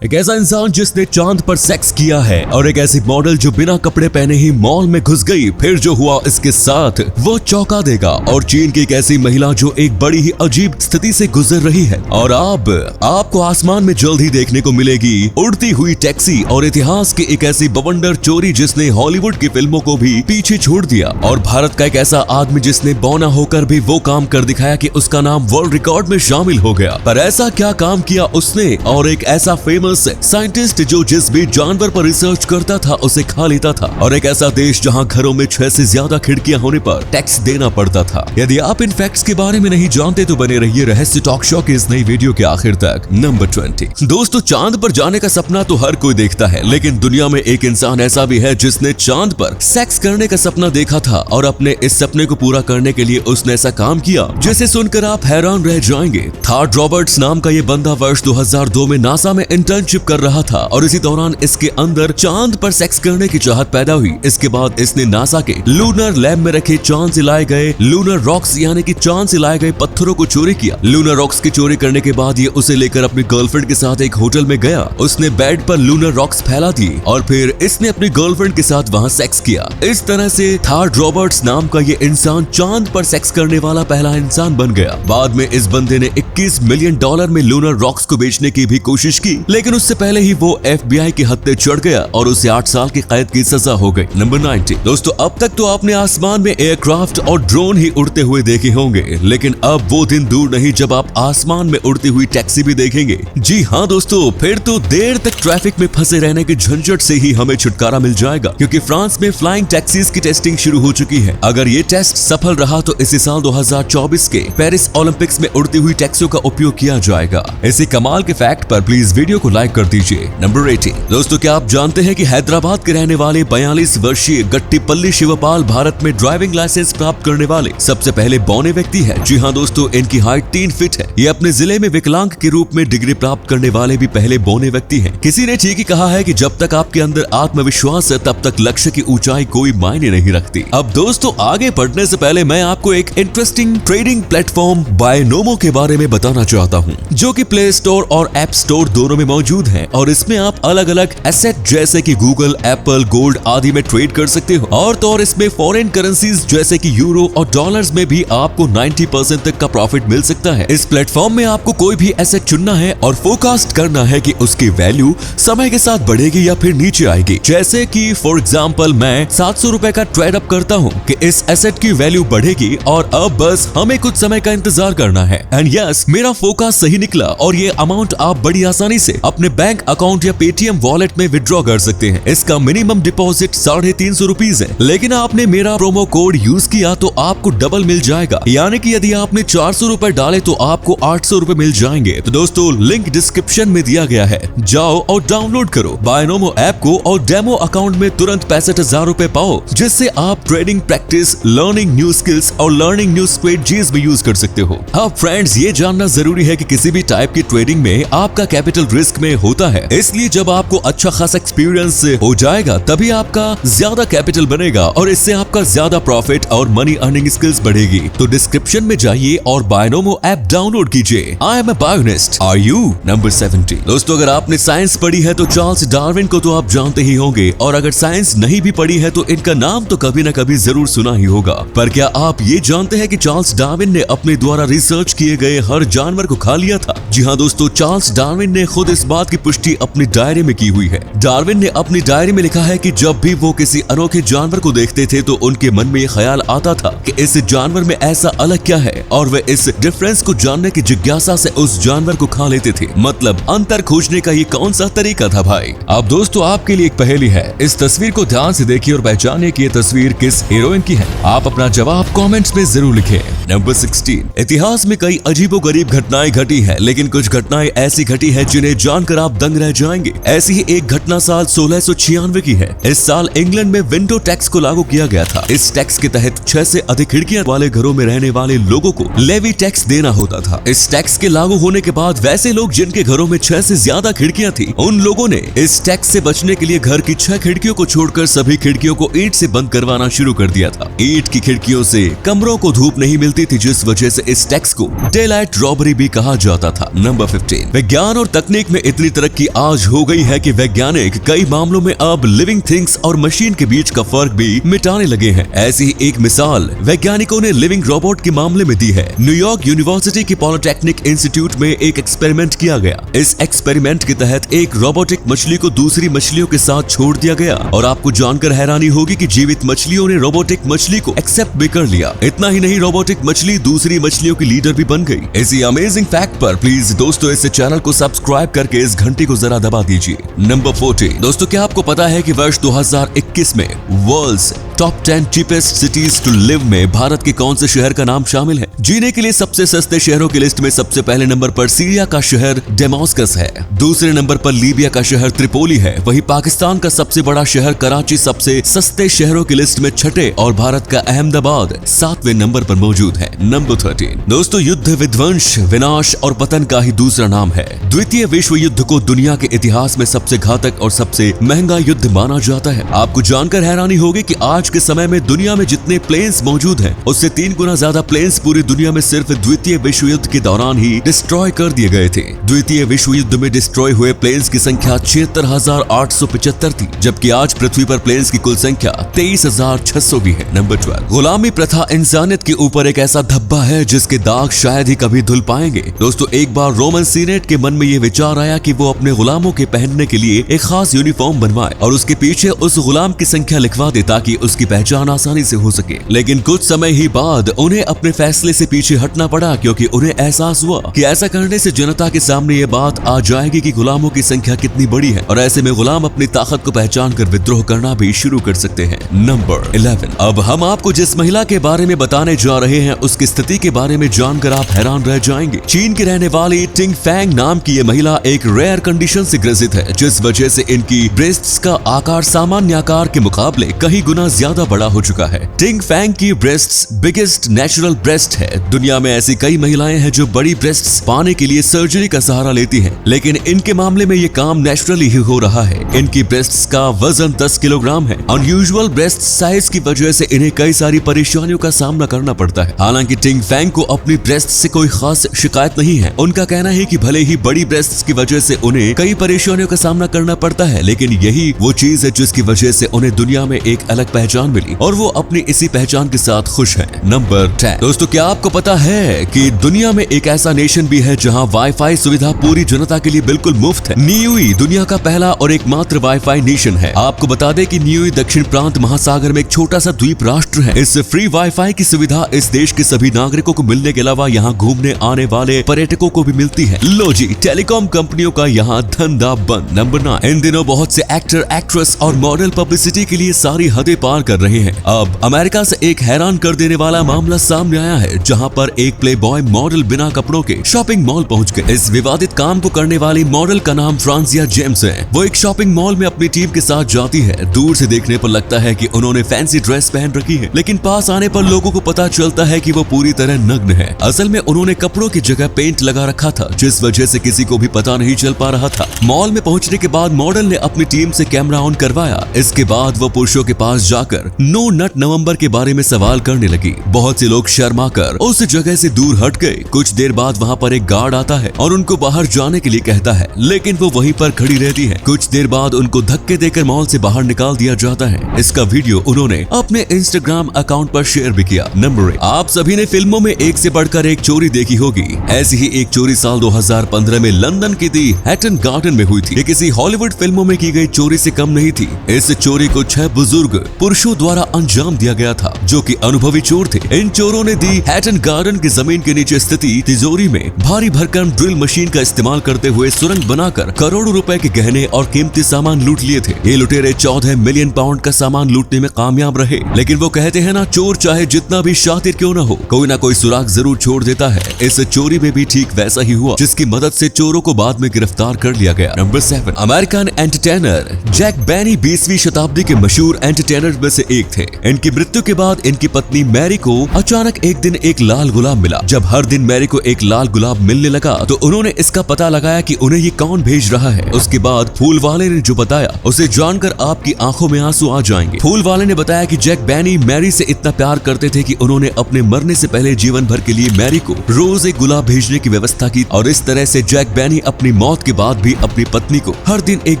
एक ऐसा इंसान जिसने चांद पर सेक्स किया है और एक ऐसी मॉडल जो बिना कपड़े पहने ही मॉल में घुस गई, फिर जो हुआ इसके साथ वो चौंका देगा। और चीन की एक ऐसी महिला जो एक बड़ी ही अजीब स्थिति से गुजर रही है। और अब आपको आसमान में जल्द ही देखने को मिलेगी उड़ती हुई टैक्सी और इतिहास की एक ऐसी बवंडर चोरी जिसने हॉलीवुड की फिल्मों को भी पीछे छोड़ दिया। और भारत का एक ऐसा आदमी जिसने बौना होकर भी वो काम कर दिखाया कि उसका नाम वर्ल्ड रिकॉर्ड में शामिल हो गया। पर ऐसा क्या काम किया उसने? और एक ऐसा फेमस साइंटिस्ट जो जिस भी जानवर पर रिसर्च करता था उसे खा लेता था। और एक ऐसा देश जहां घरों में 6 से ज्यादा खिड़कियां होने पर टैक्स देना पड़ता था। यदि आप इन फैक्ट्स के बारे में नहीं जानते तो बने रहिए रहस्य टॉक शो के इस नई वीडियो के आखिर तक। नंबर 20। दोस्तों, चांद पर जाने का सपना तो हर कोई देखता है, लेकिन दुनिया में एक इंसान ऐसा भी है जिसने चांद पर सेक्स करने का सपना देखा था। और अपने इस सपने को पूरा करने के लिए उसने ऐसा काम किया जिसे सुनकर आप हैरान रह जाएंगे। थार्ड रॉबर्ट्स नाम का ये बंदा वर्ष 2002 में नासा में इंटर्नशिप कर रहा था और इसी दौरान इसके अंदर चांद पर सेक्स करने की चाहत पैदा हुई। इसके बाद इसने नासा के लूनर लैब में रखे चांद से लाए गए लूनर रॉक्स यानी कि चांद से लाए गए पत्थरों को चोरी किया। लूनर रॉक्स की चोरी करने के बाद ये उसे लेकर अपनी गर्लफ्रेंड के साथ एक होटल में गया। उसने बेड पर लूनर रॉक्स फैला दिए और फिर इसने अपनी गर्लफ्रेंड के साथ वहां सेक्स किया। इस तरह से थार्ड रॉबर्ट्स नाम का ये इंसान चांद पर सेक्स करने वाला पहला इंसान बन गया। बाद में इस बंदे ने $21 मिलियन में लूनर रॉक्स को बेचने की भी कोशिश की, लेकिन उससे पहले ही वो FBI के हत्थे चढ़ गया और उसे 8 साल की कैद की सजा हो गई। नंबर 90। दोस्तों, अब तक तो आपने आसमान में एयरक्राफ्ट और ड्रोन ही उड़ते हुए देखे होंगे, लेकिन अब वो दिन दूर नहीं जब आप आसमान में उड़ती हुई टैक्सी भी देखेंगे। जी हाँ दोस्तों, फिर तो देर तक ट्रैफिक में फंसे रहने के झंझट से ही हमें छुटकारा मिल जाएगा, क्योंकि फ्रांस में फ्लाइंग टैक्सीज की टेस्टिंग शुरू हो चुकी है। अगर ये टेस्ट सफल रहा तो इसी साल 2024 के पेरिस ओलंपिक्स में उड़ती हुई टैक्सियों का उपयोग किया जाएगा। इसी कमाल के फैक्ट पर प्लीज वीडियो को लाइक कर दीजिए। नंबर 80। दोस्तों, क्या आप जानते हैं कि हैदराबाद के रहने वाले 42 वर्षीय गट्टीपल्ली शिवपाल भारत में ड्राइविंग लाइसेंस प्राप्त करने वाले सबसे पहले बौने व्यक्ति है। जी हाँ दोस्तों, इनकी हाइट 3 फीट है। ये अपने जिले में विकलांग के रूप में डिग्री प्राप्त करने वाले भी पहले बौने व्यक्ति हैं। किसी ने ठीक ही कहा है कि जब तक आपके अंदर आत्मविश्वास है तब तक लक्ष्य की ऊंचाई कोई मायने नहीं रखती। अब दोस्तों, आगे बढ़ने से पहले मैं आपको एक इंटरेस्टिंग ट्रेडिंग प्लेटफॉर्म बायनोमो के बारे में बताना चाहता हूँ, जो कि प्ले स्टोर और ऐप स्टोर दोनों में मौजूद है। और इसमें आप अलग अलग एसेट जैसे कि गूगल, एप्पल, गोल्ड आदि में ट्रेड कर सकते हो। और तो और इसमें फॉरेन करेंसीज जैसे कि यूरो और डॉलर्स में भी आपको 90% तक का प्रॉफिट मिल सकता है। इस प्लेटफॉर्म में आपको कोई भी एसेट चुनना है और फोरकास्ट करना है कि उसकी वैल्यू समय के साथ बढ़ेगी या फिर नीचे आएगी। जैसे कि फॉर एग्जांपल मैं 700 रुपए का ट्रेड अप करता हूँ कि इस एसेट की वैल्यू बढ़ेगी और अब बस हमें कुछ समय का इंतजार करना है। एंड यस, मेरा फोरकास्ट सही निकला और ये अमाउंट आप बड़ी आसानी से अपने बैंक अकाउंट या पेटीएम वॉलेट में विड्रॉ कर सकते हैं। इसका मिनिमम डिपॉजिट 350 रुपीज है, लेकिन आपने मेरा प्रोमो कोड यूज किया तो आपको डबल मिल जाएगा। यानी कि यदि आपने 400 रुपए डाले तो आपको 800 रुपए मिल जाएंगे। तो दोस्तों, लिंक डिस्क्रिप्शन में दिया गया है, जाओ और डाउनलोड करो बायनोमो ऐप को और डेमो अकाउंट में तुरंत 65,000 रुपए पाओ, जिससे आप trading practice, learning new skills और लर्निंग न्यू स्ट्रेटजीज भी यूज कर सकते हो। हाँ फ्रेंड्स, ये जानना जरूरी है कि किसी भी टाइप की ट्रेडिंग में आपका कैपिटल रिस्क में होता है, इसलिए जब आपको अच्छा खासा एक्सपीरियंस हो जाएगा तभी आपका ज्यादा कैपिटल बनेगा और इससे आपका ज्यादा प्रॉफिट और मनी अर्निंग स्किल्स बढ़ेगी। तो डिस्क्रिप्शन में जाइए और बायनोमो ऐप डाउनलोड कीजिए। I am a Binomist, are you? Number 70। दोस्तों, अगर आपने साइंस पढ़ी है तो चार्ल्स डार्विन को तो आप जानते ही होंगे, और अगर साइंस नहीं भी पढ़ी है तो इनका नाम तो कभी न कभी जरूर सुना ही होगा। पर क्या आप ये जानते हैं कि चार्ल्स डार्विन ने अपने द्वारा रिसर्च किए गए हर जानवर को खा लिया था? जी हाँ दोस्तों, चार्ल्स डार्विन ने खुद इस बात की पुष्टि अपनी डायरी में की हुई है। डार्विन ने अपनी डायरी में लिखा है कि जब भी वो किसी अनोखे जानवर को देखते थे तो उनके मन में ये ख्याल आता था कि इस जानवर में ऐसा अलग क्या है, और वे इस डिफरेंस को जानने की जिज्ञासा से उस जानवर को खा लेते थे। मतलब अंतर खोजने का ये कौन सा तरीका था भाई? अब दोस्तों, आपके लिए एक पहेली है। इस तस्वीर को ध्यान से देखिए और पहचानिए कि ये तस्वीर किस हीरोइन की है। आप अपना जवाब कॉमेंट्स में जरूर लिखें। नंबर 16। इतिहास में कई अजीबोगरीब घटनाएं घटी है, लेकिन कुछ घटनाएं ऐसी घटी है जिन्हें जानकर आप दंग रह जाएंगे। ऐसी ही एक घटना साल 1696 की है। इस साल इंग्लैंड में विंडो टैक्स को लागू किया गया था। इस टैक्स के तहत 6 से अधिक खिड़कियां वाले घरों में रहने वाले लोगों को लेवी टैक्स देना होता था। इस टैक्स के लागू होने के बाद वैसे लोग जिनके घरों में 6 से ज्यादा खिड़कियां थी, उन लोगों ने इस टैक्स से बचने के लिए घर की 6 खिड़कियों को छोड़कर सभी खिड़कियों को ईंट से बंद करवाना शुरू कर दिया था। ईंट की खिड़कियों से कमरों को धूप नहीं मिलती थी, जिस वजह से इस टैक्स को डे लाइट रॉबरी भी कहा जाता था। नंबर 15। विज्ञान और तकनीक में इतनी तरक्की आज हो गई है कि वैज्ञानिक कई मामलों में अब लिविंग थिंग्स और मशीन के बीच का फर्क भी मिटाने लगे हैं। ऐसी ही एक मिसाल वैज्ञानिकों ने लिविंग रोबोट के मामले में दी है। न्यूयॉर्क यूनिवर्सिटी की पॉलिटेक्निक इंस्टीट्यूट में एक एक्सपेरिमेंट किया गया। इस एक्सपेरिमेंट के तहत एक रोबोटिक मछली को दूसरी मछलियों के साथ छोड़ दिया गया और आपको जानकर हैरानी होगी कि जीवित मछलियों ने रोबोटिक मछली को एक्सेप्ट भी कर लिया। इतना ही नहीं, रोबोटिक मछली दूसरी मछलियों की लीडर भी बन गई। इसी अमेजिंग फैक्ट पर प्लीज दोस्तों इस चैनल को सब्सक्राइब करके इस घंटी को जरा दबा दीजिए। नंबर 40। दोस्तों क्या आपको पता है कि वर्ष 2021 में world's top 10 cheapest cities to live में भारत के कौन से शहर का नाम शामिल है? जीने के लिए सबसे सस्ते शहरों की लिस्ट में सबसे पहले नंबर पर सीरिया का शहर डेमास्कस है। दूसरे नंबर पर लीबिया का शहर त्रिपोली है। वहीं पाकिस्तान का सबसे बड़ा शहर कराची सबसे सस्ते शहरों की लिस्ट में छठे और भारत का अहमदाबाद 7वें नंबर पर मौजूद है। नंबर 13। दोस्तों युद्ध विध्वंस, विनाश और पतन का ही दूसरा नाम है। द्वितीय विश्व युद्ध को दुनिया के इतिहास में सबसे घातक और सबसे महंगा युद्ध माना जाता है। आपको जानकर हैरानी होगी कि आज के समय में दुनिया में जितने प्लेन्स मौजूद हैं, उससे 3 गुना ज्यादा प्लेन्स पूरी दुनिया में सिर्फ द्वितीय विश्व युद्ध के दौरान ही डिस्ट्रॉय कर दिए गए थे। द्वितीय विश्व युद्ध में डिस्ट्रॉय हुए प्लेन्स की संख्या 76,875 थी, जबकि आज पृथ्वी पर प्लेन्स की कुल संख्या 23,600 भी है। नंबर 12। गुलामी प्रथा इंसानियत के ऊपर एक ऐसा धब्बा है जिसके दाग शायद ही कभी धुल पाएंगे। दोस्तों एक बार रोमन सीनेट के मन में ये विचार आया कि वो अपने गुलामों के पहनने के लिए एक खास यूनिफॉर्म बनवाए और उसके पीछे उस गुलाम की संख्या लिखवा दे ताकि उसकी पहचान आसानी से हो सके। लेकिन कुछ समय ही बाद उन्हें अपने फैसले से पीछे हटना पड़ा, क्योंकि उन्हें एहसास हुआ कि ऐसा करने से जनता के सामने ये बात आ जाएगी कि गुलामों की संख्या कितनी बड़ी है और ऐसे में गुलाम अपनी ताकत को पहचान कर विद्रोह करना भी शुरू कर सकते हैं। नंबर 11। अब हम आपको जिस महिला के बारे में बताने जा रहे हैं उसकी स्थिति के बारे में जानकर आप हैरान रह जाएंगे। चीन की रहने वाली टिंग फैंग नाम की ये महिला एक रेयर कंडीशन से ग्रसित है, जिस वजह से इनकी ब्रेस्ट्स का आकार सामान्य आकार के मुकाबले कई गुना ज्यादा बड़ा हो चुका है। टिंग फैंग की ब्रेस्ट्स बिगेस्ट नेचुरल ब्रेस्ट है। दुनिया में ऐसी कई महिलाएं हैं जो बड़ी ब्रेस्ट्स पाने के लिए सर्जरी का सहारा लेती हैं, लेकिन इनके मामले में ये काम नेचुरली ही हो रहा है। इनकी ब्रेस्ट्स का वजन 10 किलोग्राम है। अनयूजुअल ब्रेस्ट साइज की वजह से इन्हें कई सारी परेशानियों का सामना करना पड़ता है। हालांकि टिंग फैंग को अपनी ब्रेस्ट से कोई खास शिकायत नहीं है। उनका कहना है कि भले ही बड़ी ब्रेस्ट्स की वजह से उन्हें कई परेशानियों का सामना करना पड़ता है, लेकिन यही वो चीज है जिसकी वजह से उन्हें दुनिया में एक अलग पहचान मिली और वो अपनी इसी पहचान के साथ खुश हैं। नंबर 10। दोस्तों क्या आपको पता है कि दुनिया में एक ऐसा नेशन भी है जहां वाईफाई सुविधा पूरी जनता के लिए बिल्कुल मुफ्त है? नियुई दुनिया का पहला और एकमात्र वाईफाई नेशन है। आपको बता दें कि नियुई दक्षिण प्रांत महासागर में एक छोटा सा द्वीप राष्ट्र है। इस फ्री वाईफाई की सुविधा इस देश के सभी नागरिकों को मिलने के अलावा यहाँ घूमने आने वाले पर्यटकों को भी मिलती है। लो जी, टेलीकॉम कंपनियों का यहाँ धंधा बंद। नंबर 9। इन दिनों बहुत से एक्टर, एक्ट्रेस और मॉडल पब्लिसिटी के लिए सारी हदें पार कर रहे हैं। अब अमेरिका से एक हैरान कर देने वाला मामला सामने आया है, जहां पर एक प्लेबॉय मॉडल बिना कपड़ों के शॉपिंग मॉल पहुंच गए। इस विवादित काम को करने वाली मॉडल का नाम फ्रांसिया जेम्स है। वो एक शॉपिंग मॉल में अपनी टीम के साथ जाती है। दूर से देखने पर लगता है कि उन्होंने फैंसी ड्रेस पहन रखी है, लेकिन पास आने पर लोगों को पता चलता है कि वो पूरी तरह नग्न है। असल में उन्होंने कपड़ों की जगह पेंट लगा रखा था, जिस वजह से किसी को भी पता नहीं चल पा रहा था। मॉल में पहुंचने के बाद मॉडल ने अपनी टीम से कैमरा ऑन करवाया। इसके बाद वो पुरुषों के पास जाकर नो नट नवंबर के बारे में सवाल करने लगी। बहुत से लोग शर्मा कर उस जगह से दूर हट गए। कुछ देर बाद वहाँ पर एक गार्ड आता है और उनको बाहर जाने के लिए कहता है, लेकिन वो वहीं पर खड़ी रहती है। कुछ देर बाद उनको धक्के देकर मॉल से बाहर निकाल दिया जाता है। इसका वीडियो उन्होंने अपने इंस्टाग्राम अकाउंट पर शेयर भी किया। नंबर 8। आप सभी ने फिल्मों में एक से बढ़कर एक चोरी देखी होगी। ऐसी ही एक चोरी साल 2015 में लंदन की दी हैटन गार्डन में हुई थी। ये किसी हॉलीवुड फिल्मों में की गई चोरी से कम नहीं थी। इस चोरी को 6 बुजुर्ग पुरुषों द्वारा अंजाम दिया गया था, जो कि अनुभवी चोर थे। इन चोरों ने दी हैटन गार्डन की जमीन के नीचे स्थित तिजोरी में भारी भरकम ड्रिल मशीन का इस्तेमाल करते हुए सुरंग बनाकर करोड़ों रुपए के गहने और कीमती सामान लूट लिए थे। ये लुटेरे 14 मिलियन पाउंड का सामान लूटने में कामयाब रहे। लेकिन वो कहते हैं ना, चोर चाहे जितना भी शातिर क्यों न हो, कोई ना कोई सुराग जरूर छोड़ देता है। इस चोरी में भी ठीक वैसा ही हुआ, जिसकी मदद से चोरों को बाद में गिरफ्तार कर लिया गया। Number 7। American entertainer Jack Benny 20वीं शताब्दी के मशहूर एंटरटेनर में से एक थे। इनकी मृत्यु के बाद इनकी पत्नी मैरी को अचानक एक दिन एक लाल गुलाब मिला। जब हर दिन मैरी को एक लाल गुलाब मिलने लगा तो उन्होंने इसका पता लगाया कि उन्हें ये कौन भेज रहा है। उसके बाद फूल वाले ने जो बताया उसे जानकर आपकी आंखों में आंसू आ जाएंगे। फूल वाले ने बताया कि जैक बेनी मैरी से इतना प्यार करते थे कि उन्होंने अपने मरने से पहले जीवन भर के लिए मैरी को रोज एक गुलाब भेजने की व्यवस्था की और इस तरह से जैक बेनी अपनी मौत के बाद भी अपनी पत्नी को हर दिन एक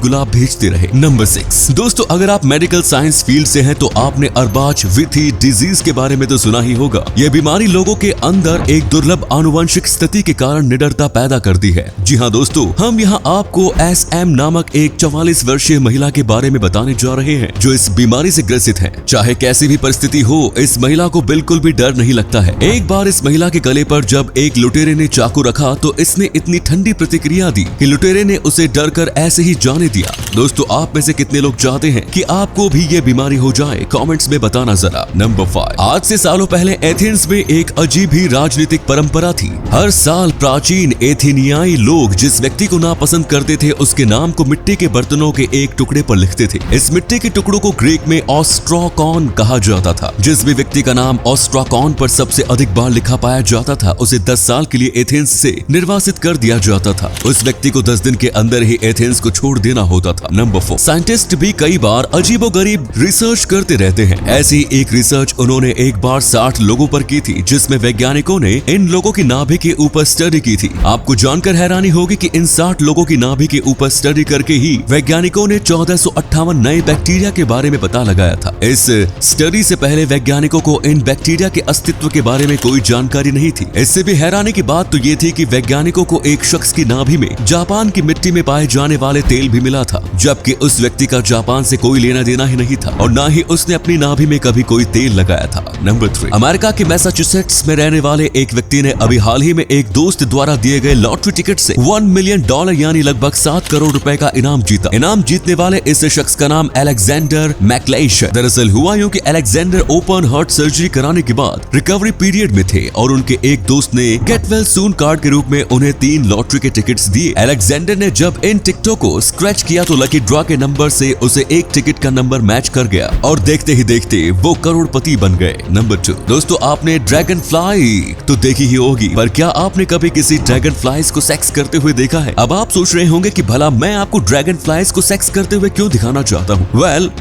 गुलाब भेजते रहे। नंबर 6 दोस्तों, अगर आप मेडिकल साइंस फील्ड से हैं तो आपने अर्बाच विथी डिजीज के बारे में तो सुना ही होगा। यह बीमारी लोगों के अंदर एक दुर्लभ आनुवंशिक स्थिति के कारण निडरता पैदा करती है। जी हाँ दोस्तों, हम यहाँ आपको SM नामक एक 44 वर्षीय महिला के बारे में बताने जा रहे हैं जो इस बीमारी से ग्रसित है। चाहे कैसी भी परिस्थिति हो, इस महिला को बिल्कुल भी डर नहीं लगता है। एक बार इस महिला के गले पर जब एक लुटेरे ने चाकू रखा तो इसने इतनी ठंडी प्रतिक्रिया दी कि लुटेरे ने उसे डर कर ऐसे ही जाने दिया। दोस्तों, आप में से कितने लोग चाहते हैं कि आपको भी ये बीमारी हो जाए? कमेंट्स में बताना जरा। नंबर 5, आज से सालों पहले एथेंस में एक अजीब ही राजनीतिक परंपरा थी। हर साल प्राचीन एथेनियाई लोग जिस व्यक्ति को नापसंद करते थे उसके नाम को मिट्टी के बर्तनों के एक टुकड़े पर लिखते थे। इस मिट्टी के टुकड़ों को ग्रीक में ऑस्ट्राकॉन कहा जाता था। जिस भी व्यक्ति का नाम ऑस्ट्राकॉन पर सबसे अधिक बार लिखा पाया जाता था उसे 10 साल के लिए एथेंस से निर्वासित कर दिया जाता था। उस व्यक्ति को 10 दिन के अंदर ही एथेंस को छोड़ देना होता था। नंबर 4, साइंटिस्ट भी कई बार अजीबोगरीब रिसर्च करते रहते हैं। ऐसी एक रिसर्च उन्होंने एक बार 60 लोगों पर की थी जिसमें वैज्ञानिकों ने इन लोगों की नाभि के ऊपर स्टडी की थी। आपको जानकर हैरानी होगी कि इन 60 लोगों की नाभि के ऊपर स्टडी करके ही वैज्ञानिकों ने 1458 नए बैक्टीरिया के बारे में पता लगाया था। इस स्टडी से पहले वैज्ञानिकों को इन बैक्टीरिया के अस्तित्व के बारे में कोई जानकारी नहीं थी। इससे भी हैरानी की बात तो ये थी कि वैज्ञानिकों को एक शख्स की नाभि में जापान की मिट्टी में पाए जाने वाले तेल भी मिला था, जबकि उस व्यक्ति का जापान से कोई लेना देना ही नहीं था और ना ही उसने अपनी नाभि में कभी कोई तेल लगाया था। नंबर 3, अमेरिका के मैसाचुसेट्स में रहने वाले एक व्यक्ति ने अभी हाल ही में एक दोस्त द्वारा दिए गए लॉटरी टिकट से $1 मिलियन यानी लगभग 7 करोड़ रुपए का इनाम जीता। इनाम जीतने वाले इस शख्स का नाम अलेक्जेंडर मैकलेश है। दरअसल हुआ यूं कि अलेक्जेंडर ओपन हार्ट सर्जरी कराने के बाद रिकवरी पीरियड में थे और उनके एक दोस्त ने गेट वेल सून कार्ड के रूप में उन्हें 3 लॉटरी के टिकट्स दिए। अलेक्जेंडर ने जब इन टिकटों को स्क्रैच किया तो लकी ड्रॉ के नंबर से उसे एक टिकट का नंबर मैच कर गया और देखते ही देखते वो करोड़पति बन गए। नंबर 2, दोस्तों आपने ड्रैगन फ्लाई तो देखी ही होगी, पर क्या आपने कभी किसी ड्रैगन फ्लाइज को सेक्स करते हुए देखा है? अब आप सोच रहे होंगे कि भला मैं आपको ड्रैगन फ्लाइज को सेक्स करते हुए क्यों दिखाना चाहता हूँ?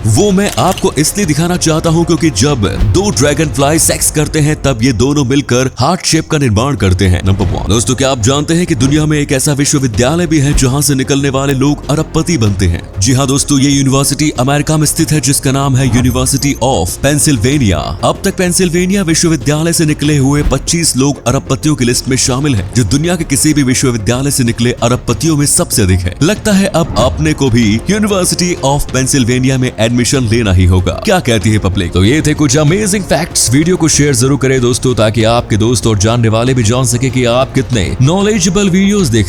वो मैं आपको इसलिए दिखाना चाहता हूँ क्योंकि जब 2 ड्रैगन फ्लाई सेक्स करते हैं तब ये दोनों मिलकर हार्ट शेप का निर्माण करते हैं। नंबर 1, दोस्तों क्या आप जानते हैं कि दुनिया में एक ऐसा विश्वविद्यालय भी है जहाँ से निकलने वाले लोग अरबपति बनते हैं? जी हाँ दोस्तों, ये यूनिवर्सिटी अमेरिका में स्थित है जिसका नाम है यूनिवर्सिटी ऑफ पेंसिल्वेनिया। अब तक पेंसिल्वेनिया विश्वविद्यालय से निकले हुए 25 लोग अरबपतियों की लिस्ट में शामिल हैं, जो दुनिया के किसी भी विश्वविद्यालय से निकले अरबपतियों में सबसे अधिक है। लगता है अब अपने को भी यूनिवर्सिटी ऑफ पेंसिल्वेनिया में एडमिशन लेना ही होगा। क्या कहती है पब्लिक? तो ये थे कुछ अमेजिंग फैक्ट्स। वीडियो को शेयर जरूर करें दोस्तों ताकि आपके दोस्त और जानने वाले भी जान सके कि आप कितने नॉलेजेबल वीडियोस देखते हैं।